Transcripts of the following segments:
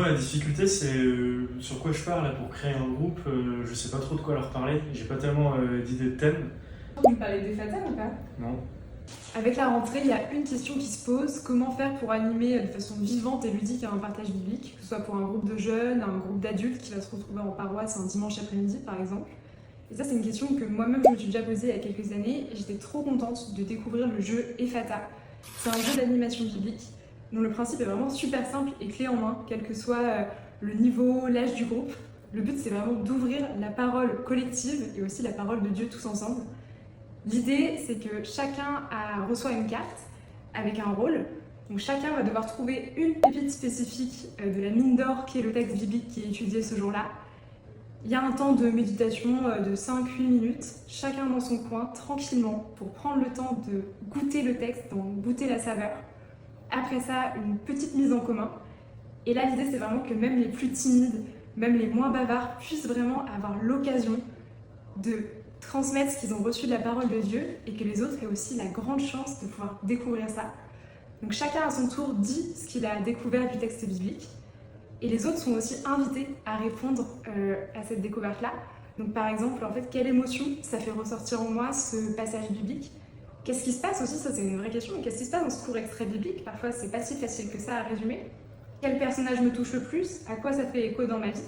Moi, la difficulté, c'est sur quoi je pars là pour créer un groupe. Je sais pas trop de quoi leur parler. J'ai pas tellement d'idées de thèmes. Tu parlais des fatales ou pas? Non. Avec la rentrée, il y a une question qui se pose, comment faire pour animer de façon vivante et ludique un partage biblique, que ce soit pour un groupe de jeunes, un groupe d'adultes qui va se retrouver en paroisse un dimanche après-midi par exemple. Et ça, c'est une question que moi-même je me suis déjà posée il y a quelques années et j'étais trop contente de découvrir le jeu Ephata. C'est un jeu d'animation biblique dont le principe est vraiment super simple et clé en main, quel que soit le niveau, l'âge du groupe. Le but, c'est vraiment d'ouvrir la parole collective et aussi la parole de Dieu tous ensemble. L'idée, c'est que chacun reçoit une carte avec un rôle. Donc chacun va devoir trouver une pépite spécifique de la mine d'or qui est le texte biblique qui est étudié ce jour-là. Il y a un temps de méditation de 5-8 minutes, chacun dans son coin, tranquillement, pour prendre le temps de goûter le texte, d'en goûter la saveur. Après ça, une petite mise en commun. Et là, l'idée, c'est vraiment que même les plus timides, même les moins bavards, puissent vraiment avoir l'occasion de transmettre ce qu'ils ont reçu de la parole de Dieu et que les autres aient aussi la grande chance de pouvoir découvrir ça. Donc chacun à son tour dit ce qu'il a découvert du texte biblique et les autres sont aussi invités à répondre à cette découverte-là. Donc par exemple, en fait, quelle émotion ça fait ressortir en moi ce passage biblique? Qu'est-ce qui se passe aussi? Ça, c'est une vraie question. Qu'est-ce qui se passe dans ce court extrait biblique? Parfois, c'est pas si facile que ça à résumer. Quel personnage me touche le plus? À quoi ça fait écho dans ma vie?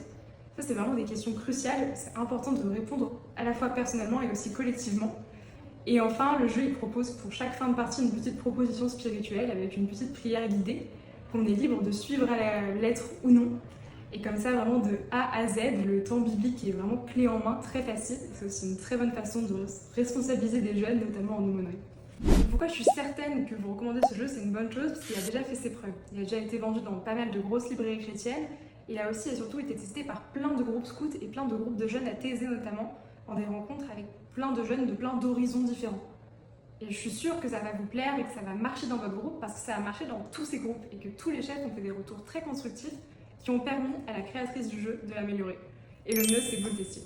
Ça, c'est vraiment des questions cruciales. C'est important de répondre à la fois personnellement et aussi collectivement. Et enfin, le jeu, il propose pour chaque fin de partie une petite proposition spirituelle avec une petite prière guidée qu'on est libre de suivre à la lettre ou non. Et comme ça, vraiment de A à Z, le temps biblique est vraiment clé en main, très facile. C'est aussi une très bonne façon de responsabiliser des jeunes, notamment en aumônerie. Pourquoi je suis certaine que vous recommandez ce jeu, c'est une bonne chose, parce qu'il a déjà fait ses preuves. Il a déjà été vendu dans pas mal de grosses librairies chrétiennes. Il a aussi et surtout été testé par plein de groupes scouts et plein de groupes de jeunes à Thésée notamment, en des rencontres avec plein de jeunes de plein d'horizons différents. Et je suis sûre que ça va vous plaire et que ça va marcher dans votre groupe parce que ça a marché dans tous ces groupes et que tous les chefs ont fait des retours très constructifs qui ont permis à la créatrice du jeu de l'améliorer. Et le mieux, c'est que vous le testiez.